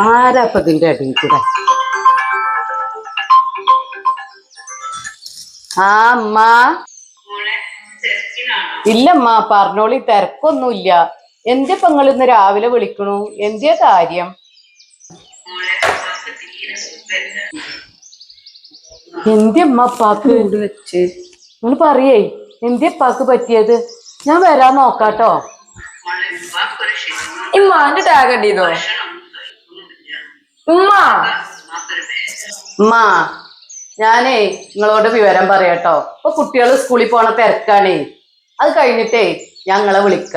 ആരാപ്പ ഇതിന്റെ അടിയിൽ കൂടെ? ആ അമ്മ. ഇല്ലമ്മ, പറഞ്ഞോളി, തിരക്കൊന്നുമില്ല. എന്തിപ്പ നിങ്ങൾ ഇന്ന് രാവിലെ വിളിക്കണു? എന്തിയ കാര്യം? എന്തിയമ്മ പാക്ക് വെച്ച് നിങ്ങൾ പറയേ, എന്തിയപ്പാക്ക് പറ്റിയത്? ഞാൻ വരാൻ നോക്കാട്ടോ. ഇമ്മാന്റെ ടാഗ് അടിയതോ? ഉമ്മ, ഞാനേ നിങ്ങളോട് വിവരം പറയാട്ടോ. ഇപ്പൊ കുട്ടികള് സ്കൂളിൽ പോണ തിരക്കാണേ. അത് കഴിഞ്ഞിട്ടേ ഞങ്ങളെ വിളിക്ക.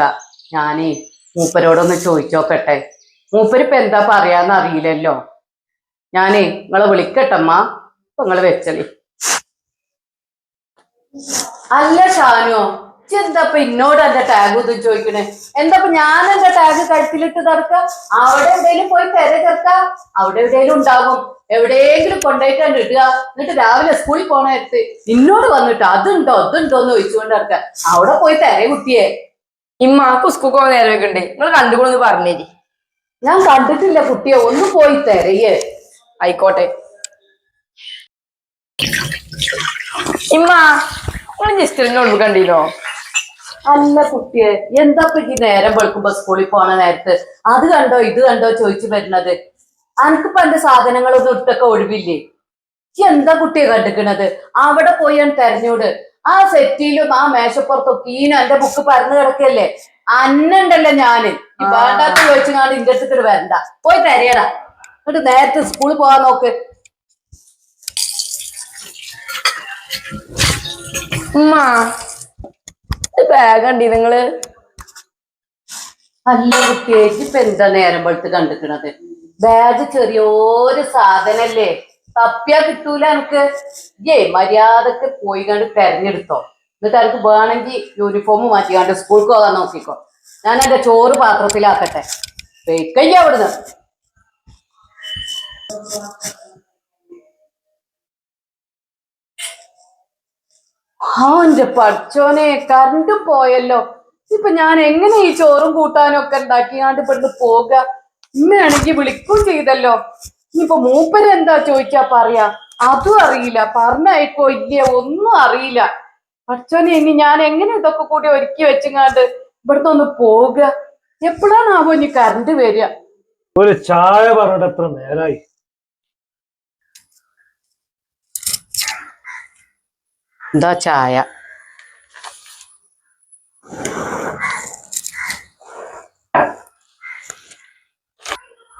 ഞാനേ മൂപ്പരോടൊന്ന് ചോദിച്ചോക്കട്ടെ. മൂപ്പരിപ്പൊ എന്താ പറയാന്ന് അറിയില്ലല്ലോ. ഞാനേ നിങ്ങളെ വിളിക്കട്ടമ്മ. ഇപ്പൊ നിങ്ങള് വെച്ചളി. അല്ല ഷാനോ, എന്താപ്പൊ ഇന്നോട് എന്റെ ടാഗ് ഒന്നും ചോദിക്കണേ? എന്താപ്പൊ ഞാൻ എന്റെ ടാഗ് കഴുത്തിലിട്ട് നടക്ക? അവിടെ എവിടെയെങ്കിലും പോയി തിരച്ചെടുക്ക. അവിടെ എവിടെയെങ്കിലും ഉണ്ടാകും. എവിടെയെങ്കിലും കൊണ്ടുപോയിട്ടാണ് ഇടുക. എന്നിട്ട് രാവിലെ സ്കൂളിൽ പോണ നേരത്ത് ഇന്നോട് വന്നിട്ട് അതുണ്ടോ എന്ന് ചോദിച്ചുകൊണ്ട് നടക്ക. അവിടെ പോയി തിര കുട്ടിയെ. ഇമ്മാക്ക് സ്കൂൾക്ക് പോകാൻ നേരം വെക്കണ്ടേ? നിങ്ങൾ കണ്ടുകൊള്ളു പറഞ്ഞേരി. ഞാൻ കണ്ടിട്ടില്ല കുട്ടിയെ. ഒന്ന് പോയി തിരയേ. ആയിക്കോട്ടെ. ഇമ്മ, നിങ്ങൾ ജസ്റ്റ് നോട്ട്ബുക്ക് കണ്ടീനോ? അല്ല കുട്ടിയെ, എന്താ ഈ നേരം വെളുക്കുമ്പോ സ്കൂളിൽ പോണ നേരത്ത് അത് കണ്ടോ ഇത് കണ്ടോ ചോദിച്ചു വരുന്നത്? അനക്കിപ്പോ എന്റെ സാധനങ്ങളൊന്നും ഇട്ടൊക്കെ ഒഴിവില്ലേ? എന്താ കുട്ടിയെ കണ്ടിക്കണത്? അവിടെ പോയി ഞാൻ തെരഞ്ഞോട്. ആ സെറ്റിയിലും ആ മേശപ്പുറത്തൊക്കെ എന്റെ ബുക്ക് പരന്നു കിടക്കല്ലേ. അന്നുണ്ടല്ലോ ഞാന് ഈ വേണ്ടാത്ത ചോദിച്ചാണ്ട് ഇന്റെ അടുത്ത് വരണ്ട. പോയി തരയടാ. എന്നിട്ട് നേരത്തെ സ്കൂളിൽ പോവാൻ നോക്ക്. ബാഗ് കണ്ടി നിങ്ങള്? അല്ല കുട്ടിയെ, ഇപ്പൊ എന്താ നേരം വെളുത്ത് കണ്ടിക്കണത്? ബാഗ് ചെറിയൊരു സാധനല്ലേ, തപ്പിയാ കിട്ടൂല എനിക്ക്. മര്യാദക്ക് പോയി കണ്ട് തെരഞ്ഞെടുത്തോ. എന്നിട്ട് എനിക്ക് വേണമെങ്കിൽ യൂണിഫോം മാറ്റിക്കാണ്ട് സ്കൂൾക്ക് പോകാൻ നോക്കിക്കോ. ഞാൻ എന്റെ ചോറ് പാത്രത്തിലാക്കട്ടെ. വെക്കയ്യ അവിടുന്ന്. എന്റെ പഠിച്ചോനെ, കറണ്ട് പോയല്ലോ. ഇപ്പൊ ഞാൻ എങ്ങനെ ഈ ചോറും കൂട്ടാനും ഒക്കെ ഉണ്ടാക്കിയാണ്ട് ഇവിടുന്ന് പോക? ഇമ്മയാണെങ്കിൽ വിളിക്കും ചെയ്തല്ലോ. ഇനിയിപ്പൊ മൂപ്പരെന്താ ചോദിച്ചാ പറയാ? അതും അറിയില്ല. പറഞ്ഞയക്കോ ഇല്ലയോ ഒന്നും അറിയില്ല. പഠിച്ചോനെ, ഇനി ഞാൻ എങ്ങനെ ഇതൊക്കെ കൂടി ഒരുക്കി വെച്ചങ്ങാണ്ട് ഇവിടുന്ന് ഒന്ന് പോവുക? എപ്പോഴാണാവോ ഇനി കറണ്ട് വരിക? ഒരു ചായ പറഞ്ഞിട്ട് എത്ര നേരായി? എന്താ ചായ?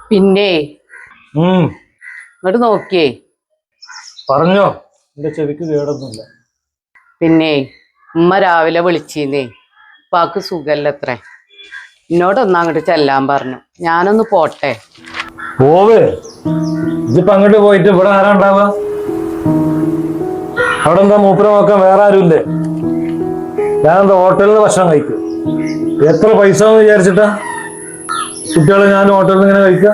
പിന്നെ ഇങ്ങോട്ട് നോക്കിയേ. പറഞ്ഞോ, എന്റെ ചെവിക്ക് കേടൊന്നുമില്ല. പിന്നെ ഉമ്മ രാവിലെ വിളിച്ചീന്നേ. ഉപ്പാക്ക് സുഖല്ലത്രേ. എന്നോടൊന്ന് അങ്ങോട്ട് ചെല്ലാൻ പറഞ്ഞു. ഞാനൊന്ന് പോട്ടെ. പോവേ, ഇതിപ്പോ അങ്ങോട്ട് പോയിട്ട് ഇവിടെ ആരാ ഉണ്ടാവുക? അവിടെ എന്താ മൂപ്പര നോക്കാൻ വേറെ ആരുമില്ലേ? ഞാനെന്താ ഹോട്ടലിൽ നിന്ന് ഭക്ഷണം കഴിക്കും? എത്ര പൈസ എന്ന് വിചാരിച്ചിട്ടാ കുട്ടികളെ ഞാൻ ഹോട്ടലിൽ നിന്ന് ഇങ്ങനെ കഴിക്കുക?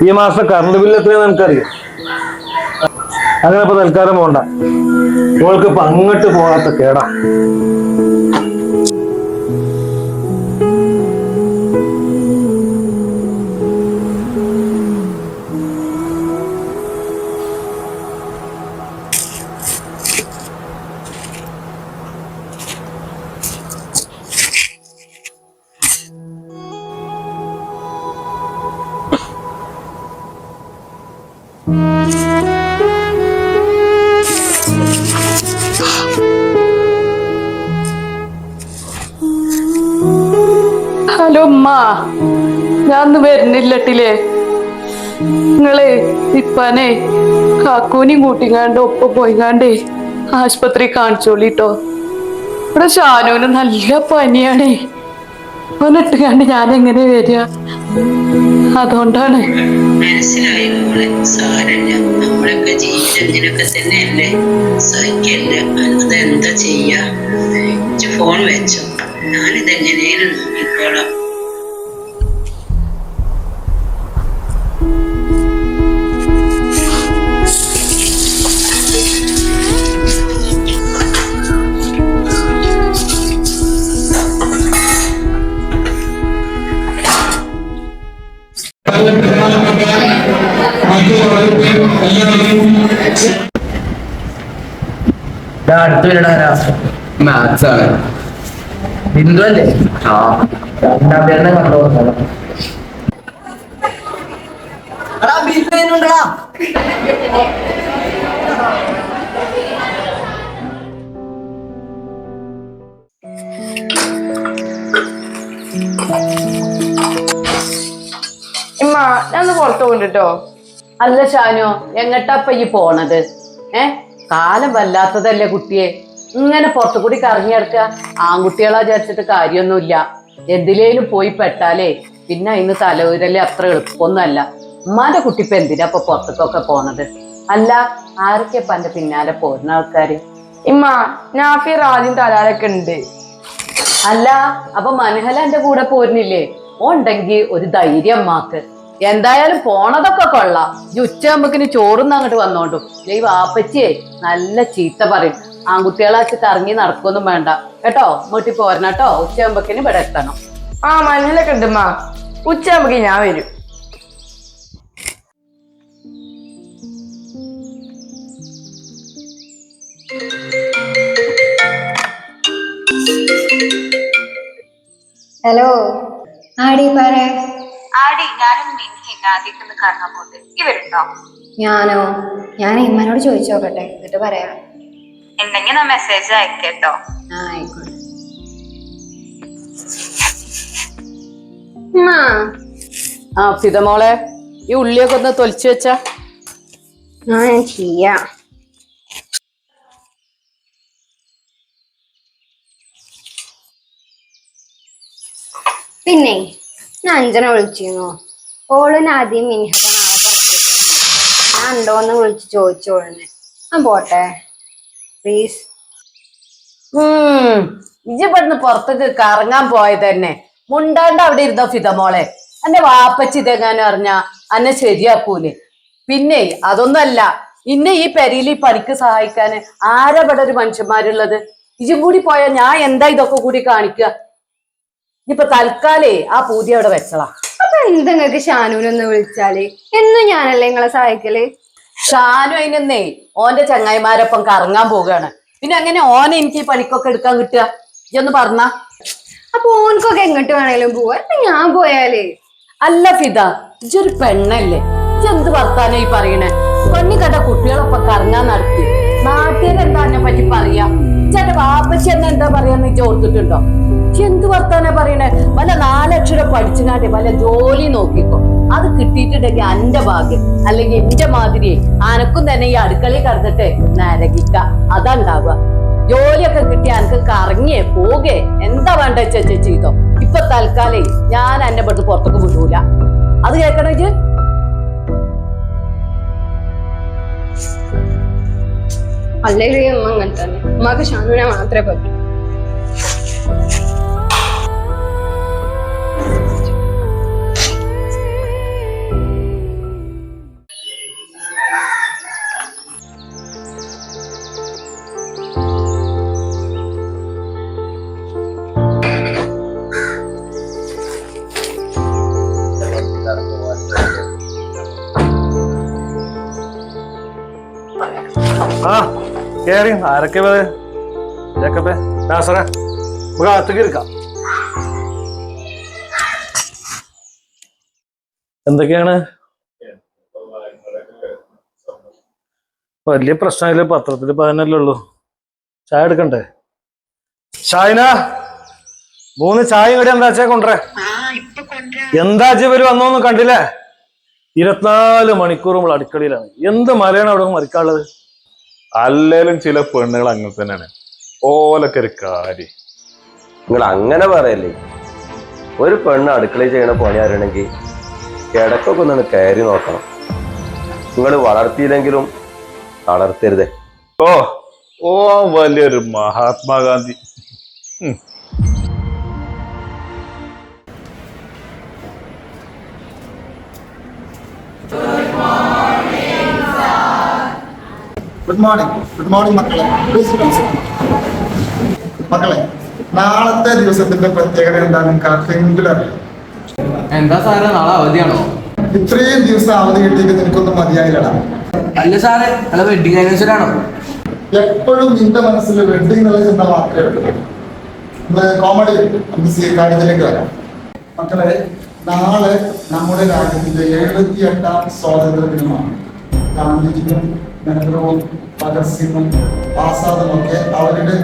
ഈ മാസം കറണ്ട് ബില്ല് എത്രയാന്ന് എനിക്കറിയാം. അങ്ങനെ ഇപ്പൊ തൽക്കാലം പോണ്ട. ഓൾക്ക് ഇപ്പൊ അങ്ങോട്ട് പോകാത്ത കേടാ. ഹലോ ഉമ്മ, ഞാൻ ഒന്ന് വരുന്നില്ലട്ടില്ലേ? നിങ്ങളെ ഇപ്പാനെ കാക്കൂനെയും കൂട്ടിങ്ങാണ്ട് ഒപ്പം പോയിങ്ങാണ്ടേ ആശുപത്രി കാണിച്ചോളിട്ടോ. ഇവിടെ ഷാനൂന് നല്ല പനിയാണേ. ഓനിട്ടുകാണ്ട് ഞാൻ എങ്ങനെ വരിക? അതുകൊണ്ടാണ്. മനസ്സിലായി മോളെ, സാരല്ല. നമ്മളൊക്കെ ജീവിതത്തിനൊക്കെ തന്നെയല്ലേ, സഹിക്കല്ല. അതെന്താ ചെയ്യാ? ഫോൺ വെച്ചോ, ഞാനിതെങ്ങനെയും നോക്കിക്കോളാം. മാത്സ് ആണ്. ബിന്ദു അല്ലേ? ആ രണ്ടാം പേരുടെ കണ്ടോ ഇമ്മ ഞാൻ ഒന്ന് പുറത്തു കൊണ്ടിട്ടോ. അല്ല ഷാനോ, എങ്ങട്ടാപ്പ ഈ പോണത്? കാലം വല്ലാത്തതല്ലേ കുട്ടിയെ, ഇങ്ങനെ പുറത്തു കൂടി കറങ്ങി നടക്കുക. ആൺകുട്ടികളാ വിചാരിച്ചിട്ട് കാര്യമൊന്നുമില്ല. എന്തിലേലും പോയി പെട്ടാലേ പിന്നെ അതിന് തലയൂരല് അത്ര എളുപ്പമൊന്നുമല്ല. ഉമ്മാന്റെ കുട്ടി ഇപ്പൊ എന്തിനാ ഇപ്പൊ പുറത്തേക്കൊക്കെ പോണത്? അല്ല, ആരൊക്കെ ഇപ്പൊ എന്റെ പിന്നാലെ പോരുന്ന ആൾക്കാര്? ഇമ്മ നാഫിർ ആദ്യം തലാലൊക്കെ ഉണ്ട്. അല്ല, അപ്പൊ മനഹല എന്റെ കൂടെ പോരുന്നില്ലേ? ഉണ്ടെങ്കി ഒരു ധൈര്യം അമ്മാക്ക്. എന്തായാലും പോണതൊക്കെ കൊള്ളാം. ഈ ഉച്ചയാകുമ്പക്കിന് ചോറുന്ന് അങ്ങോട്ട് വന്നോണ്ടും ഈ വാപ്പച്ചിയെ നല്ല ചീത്ത പറയും. ആൺകുട്ടികളാച്ച് കറങ്ങി നടക്കൊന്നും വേണ്ട കേട്ടോ. വീട്ടിൽ പോരണം കേട്ടോ. ഉച്ചയാകുമ്പക്കിന് ഇവിടെ എത്തണം. ആ മനസ്സിലൊക്കെ ഉണ്ട് ഉമ്മ. ഉച്ചയാകുമ്പോ ഞാൻ വരും. ഹലോ ആടി പറ. ആടി ഞാനും മിൻഹിൻ ആദ്യക്കൊന്ന് കറങ്ങാൻ പോട്ടെ. ഇവരുണ്ടോ? ഞാൻ ഇമ്മനോട് ചോദിച്ചു നോക്കട്ടെ, എന്നിട്ട് പറയാം. ഉണ്ടെങ്കിൽ ഞാൻ മെസ്സേജ് അയക്കേട്ടോ. ആ ആയിക്കോട്ടെ. ആ ഫിദമോളെ, ഈ ഉള്ളിയൊക്കെ ഒന്ന് തൊലിച്ചു വെച്ചാ. ഞാൻ ചെയ്യാം. പിന്നെ ഞാൻ അഞ്ജനെ വിളിച്ചിരുന്നു. ഓളിന് ആദ്യം മിൻഹ നാളെ പുറത്തേക്ക് ഞാൻ ഉണ്ടോന്ന് വിളിച്ച് ചോദിച്ചോളിനെ. ഞാൻ പോട്ടെ പ്ലീസ്. ഇജ്ജ് ഇവിടുന്ന് പുറത്തേക്ക് കറങ്ങാൻ പോയത് തന്നെ മുണ്ടാണ്ട് അവിടെ ഇരുന്നോ ഫിദമോളെ. എന്റെ വാപ്പച്ചി ഇതെങ്ങാനും അറിഞ്ഞാ അന്നെ ശരിയാക്കൂലേ? പിന്നെ അതൊന്നുമല്ല, ഇന്നെ ഈ പെരിയിൽ ഈ പണിക്ക് സഹായിക്കാന് ആരാ ഇവിടെ ഒരു മനുഷ്യന്മാരുള്ളത്? ഇജും കൂടി പോയാ ഞാൻ എന്താ ഇതൊക്കെ കൂടി കാണിക്കുക? ഇപ്പൊ തൽക്കാലേ ആ പൂതി അവിടെ വെച്ചളാ. അപ്പൊ എന്താ നിങ്ങക്ക് ഷാനുവിനൊന്ന് വിളിച്ചാല്? എന്നും ഞാനല്ലേ നിങ്ങളെ സഹായിക്കല്? ഷാനു അതിനെന്നേ ഓന്റെ ചങ്ങായിമാരൊപ്പം കറങ്ങാൻ പോവുകയാണ്. പിന്നെ അങ്ങനെ ഓനെ എനിക്ക് ഈ പണിക്കൊക്കെ എടുക്കാൻ കിട്ടുക? ഇജൊന്ന് പറഞ്ഞ. അപ്പൊ ഓൻക്കൊക്കെ എങ്ങോട്ട് വേണേലും പോവാ, ഞാൻ പോയാല്? അല്ല ഫിദ, ഇജൊരു പെണ്ണല്ലേ, ഇജെന്ത് വർത്താനാ ഈ പറയണേ? പെണ്ണി കണ്ട കുട്ടികളൊപ്പം കറങ്ങാൻ നടത്തി നാട്ടുകാരെന്താ എന്നെ പറ്റി പറയാ? ചേട്ടൻ വാപ്പച്ചി എന്നെ എന്താ പറയാന്ന് ഇജ് ഓർത്തിട്ടുണ്ടോ? എന്ത് വർത്താനാ പറയണേ? വല്ല 4 അക്ഷരം പഠിച്ചുകാട്ടെ വല്ല ജോലി നോക്കിക്കോ. അത് കിട്ടിയിട്ടുണ്ടെങ്കിൽ എന്റെ ഭാഗ്യം. അല്ലെങ്കിൽ എന്റെ മാതിരിയെ അനക്കും തന്നെ ഈ അടുക്കളയിൽ കടന്നിട്ട് നരകിക്ക. അതാ ഉണ്ടാവുക. ജോലിയൊക്കെ കിട്ടി അനക്ക് കറങ്ങിയേ പോകേ എന്താ വേണ്ട ചേച്ചി ചെയ്തോ. ഇപ്പൊ തൽക്കാലേ ഞാൻ എന്റെ പെട്ട് പുറത്തേക്ക് വിടൂല. അത് കേൾക്കണേ ഇജ്ജ്? അല്ലെങ്കിൽ അമ്മ അങ്ങനെ തന്നെ. അമ്മക്ക് ഷാനുവിനെ മാത്രമേ പറ്റൂ. ആ കേറി. ആരൊക്കെ നമുക്ക് അകത്തേക്ക് ഇരിക്കാം. എന്തൊക്കെയാണ്? വലിയ പ്രശ്നമില്ല. പത്രത്തിൽ പതിനല്ലേ ഉള്ളൂ. ചായ എടുക്കണ്ടേ? ഷായിന 3 ചായ ഇവിടെ എന്താച്ചാ കൊണ്ടേ? എന്താച്ചാ ഇവര് വന്നോന്ന് കണ്ടില്ലേ? 24 മണിക്കൂർ നമ്മൾ അടുക്കളയിലാണ്. എന്ത് മലയാണ് അവിടെ മരിക്കാനുള്ളത്? അല്ലേലും ചില പെണ്ണുകൾ അങ്ങനെ തന്നെയാണ്. ഓലൊക്കെ ഒരു കാര്യം. നിങ്ങൾ അങ്ങനെ പറയല്ലേ. ഒരു പെണ്ണ് അടുക്കളയിൽ ചെയ്യണ പണി അറിയണമെങ്കിൽ കിടക്കൊക്കെ ഒന്ന് കയറി നോക്കണം. നിങ്ങൾ വളർത്തിയില്ലെങ്കിലും തളർത്തരുതേ. ഓ ഓ വലിയൊരു മഹാത്മാഗാന്ധി. ഗുഡ് മോർണിംഗ് മക്കളെ. മക്കളെ, നാളത്തെ ദിവസത്തിന്റെ പ്രത്യേകത എന്താണെന്ന് നിങ്ങൾക്ക് ആർക്കെങ്കിലും അറിയാം? എന്താ സാറേ, നാളെ അവധിയാണോ? ഇത്രയും ദിവസം അവധി കിട്ടിയിട്ട് നിനക്കൊന്നും മതിയായില്ലടാ. അല്ല സാറേ, നാളെ വെഡിങ് ആനിവേഴ്സറി ആണോ? എപ്പോഴും നിന്റെ മനസ്സിൽ വെഡിങ് എന്നുള്ള ചിന്ത മാത്രമേ ഉള്ളൂ. നമ്മള് കോമഡി നമുക്ക് കാര്യത്തിലേക്ക് വരാം. മക്കളെ, നാളെ നമ്മുടെ രാജ്യത്തിന്റെ 78ാം സ്വാതന്ത്ര്യ ദിനമാണ്. ഗാന്ധിജിയും നെഹ്റുവും ഭഗത് സിംഗും ആസാദും ഒക്കെ അവരുടെ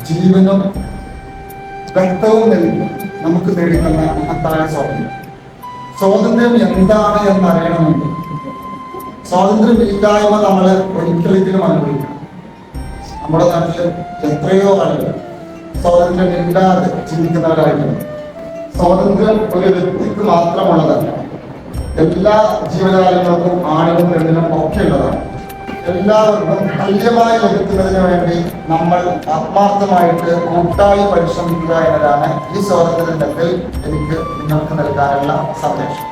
ജീവനും രക്തവും നൽകി നമുക്ക് നേടിക്കുന്ന മഹത്തായ സ്വാതന്ത്ര്യം. സ്വാതന്ത്ര്യം എന്താണ് എന്നറിയണമെങ്കിൽ സ്വാതന്ത്ര്യം ഇല്ലായ്മ നമ്മൾ ഒരിക്കലെങ്കിലും അനുഭവിക്കണം. നമ്മുടെ നാട്ടില് എത്രയോ ആളുകൾ സ്വാതന്ത്ര്യം ഇല്ലാതെ ജീവിക്കുന്നവരായിരുന്നു. സ്വാതന്ത്ര്യം ഒരു വ്യക്തിക്ക് മാത്രമുള്ളതല്ല, എല്ലാ ജീവജാലങ്ങൾക്കും ആണിനും പെണ്ണിനും ഒക്കെ ഉള്ളതാണ്. എല്ലാവർക്കും തുല്യമായി ലഭിക്കുന്നതിന് വേണ്ടി നമ്മൾ ആത്മാർത്ഥമായിട്ട് കൂട്ടായി പരിശ്രമിക്കുക എന്നതാണ് ഈ സ്വാതന്ത്ര്യ ദിനത്തിൽ എനിക്ക് നിങ്ങൾക്ക് നൽകാനുള്ള സന്ദേശം.